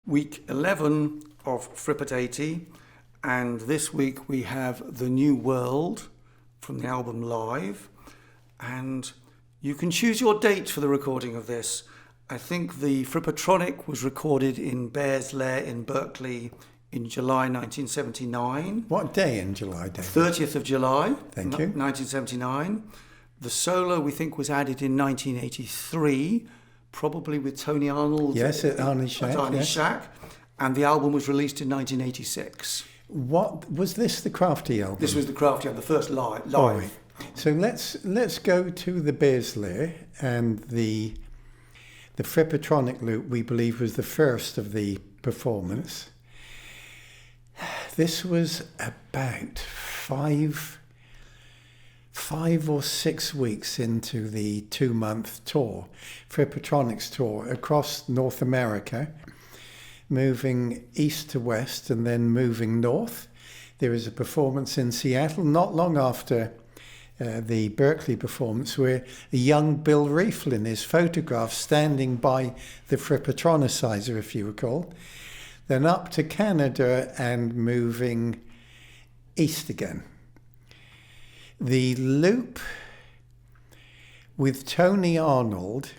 week 11 of Fripp at 80, and this week we have The New World from the album Live, and you can choose your date for the recording of this. I think the Frippatronic was recorded in Bears Lair in Berkeley in July 1979. What day in July, David? 30th of July, Thank you. 1979. The solo, we think, was added in 1983, probably with Tony Arnold. Yes, at Arnie Shack. At Arnie yes. Shack. And the album was released in 1986. What was this? The Crafty album. This was the Crafty album, the first live. All right. So let's go to the Bears Lair, and the Frippatronic loop, we believe, was the first of the performance. This was about five or 6 weeks into the 2-month tour, Frippatronic's tour, across North America, moving east to west and then moving north. There was a performance in Seattle not long after the Berkeley performance, where a young Bill Rieflin is photographed standing by the Frippatronicizer, if you recall. Then up to Canada and moving east again. The loop with Tony Arnold,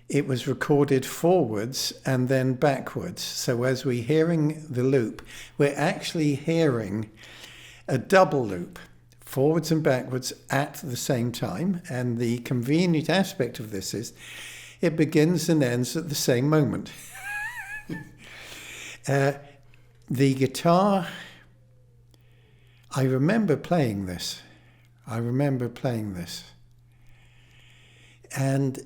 it was recorded forwards and then backwards. So as we're hearing the loop, we're actually hearing a double loop, forwards and backwards at the same time. And the convenient aspect of this is it begins and ends at the same moment. The guitar, I remember playing this. And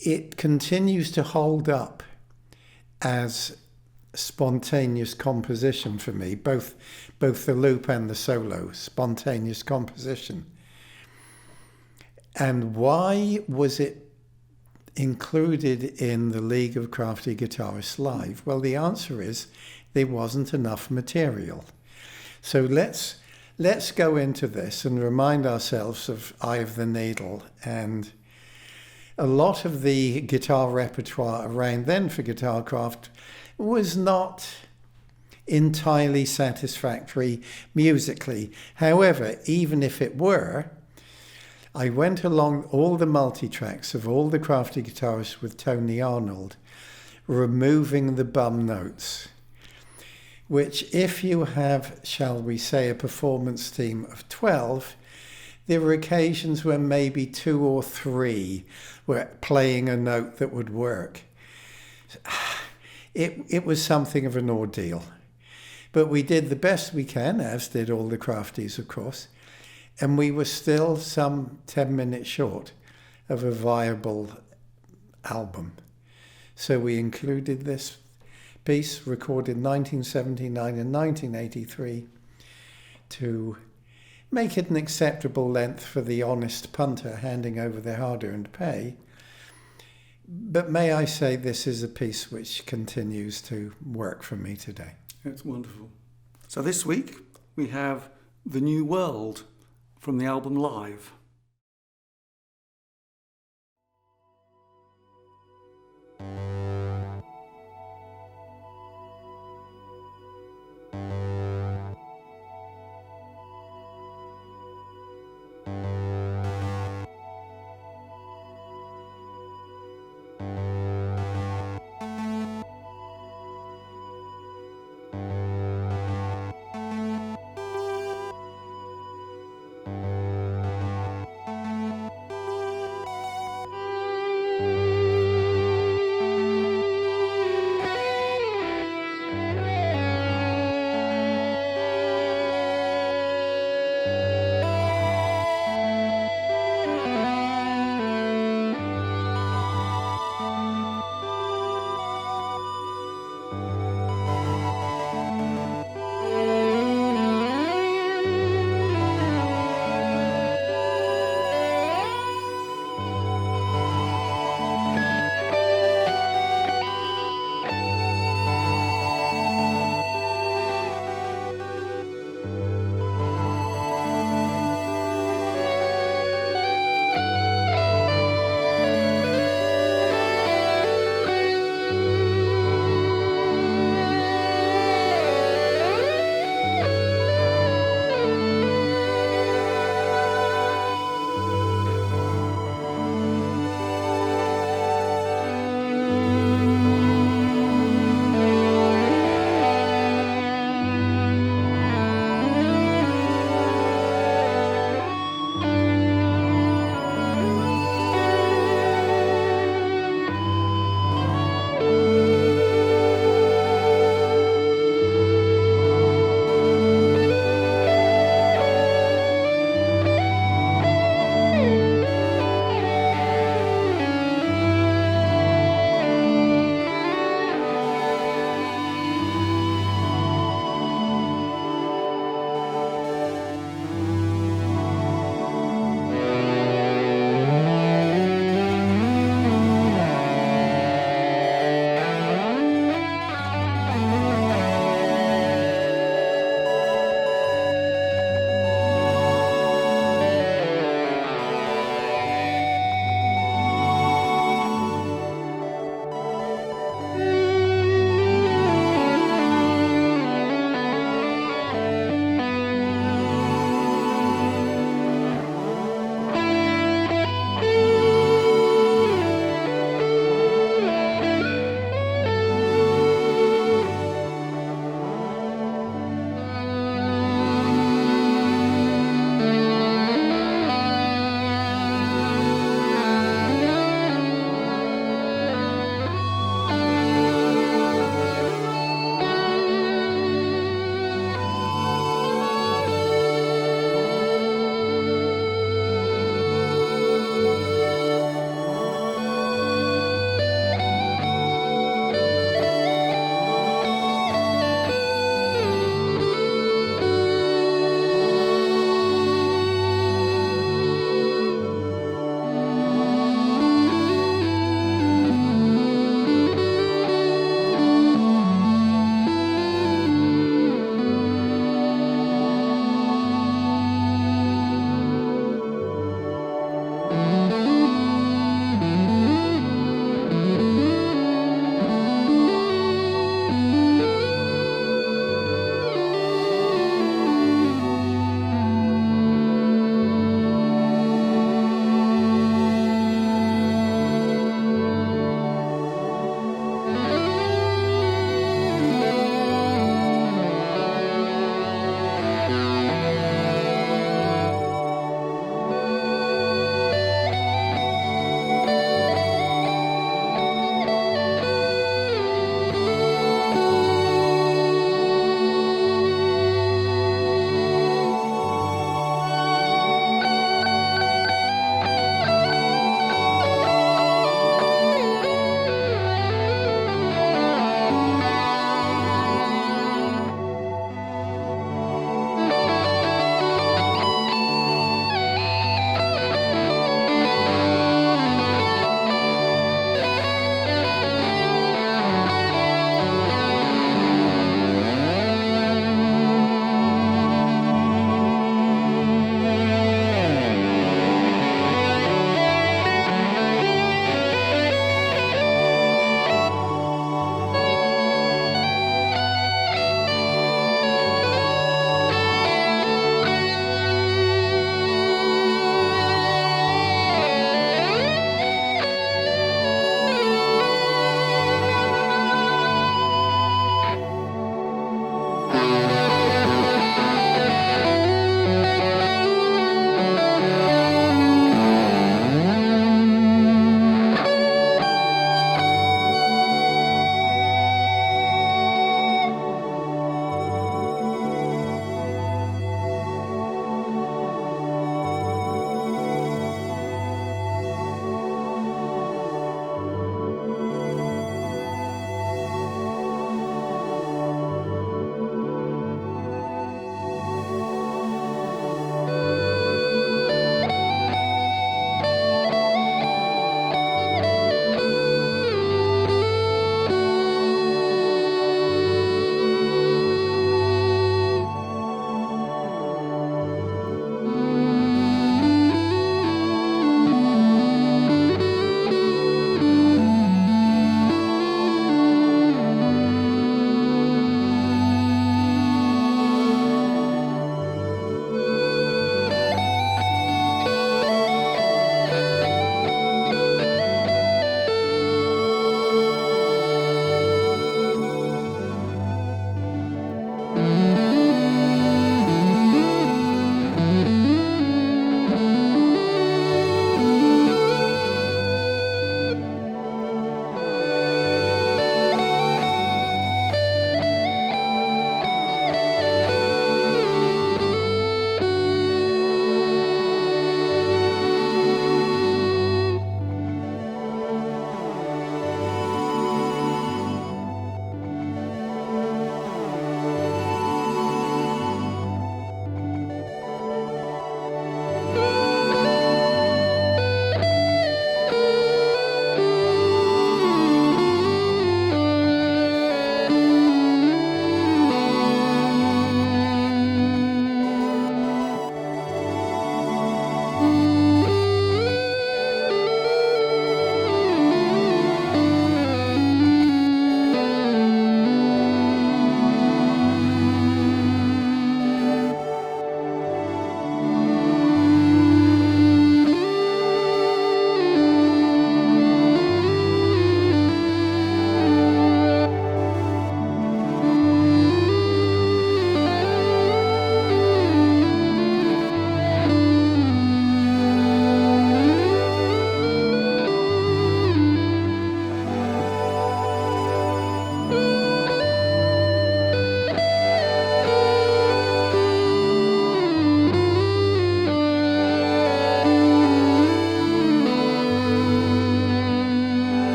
it continues to hold up as spontaneous composition for me, both the loop and the solo, spontaneous composition. And why was it included in the League of Crafty Guitarists Live? Well, the answer is there wasn't enough material. So let's go into this and remind ourselves of Eye of the Needle. And a lot of the guitar repertoire around then for Guitarcraft was not entirely satisfactory musically. However, even if it were, I went along all the multi-tracks of all the Crafty guitarists with Tony Arnold, removing the bum notes, which if you have, shall we say, a performance team of 12, there were occasions where maybe 2 or 3 were playing a note that would work. It was something of an ordeal. But we did the best we can, as did all the Crafties, of course. And we were still some 10 minutes short of a viable album. So we included this piece, recorded 1979 and 1983, to make it an acceptable length for the honest punter handing over their hard-earned pay. But may I say, this is a piece which continues to work for me today. It's wonderful. So this week we have The New World from the album Live.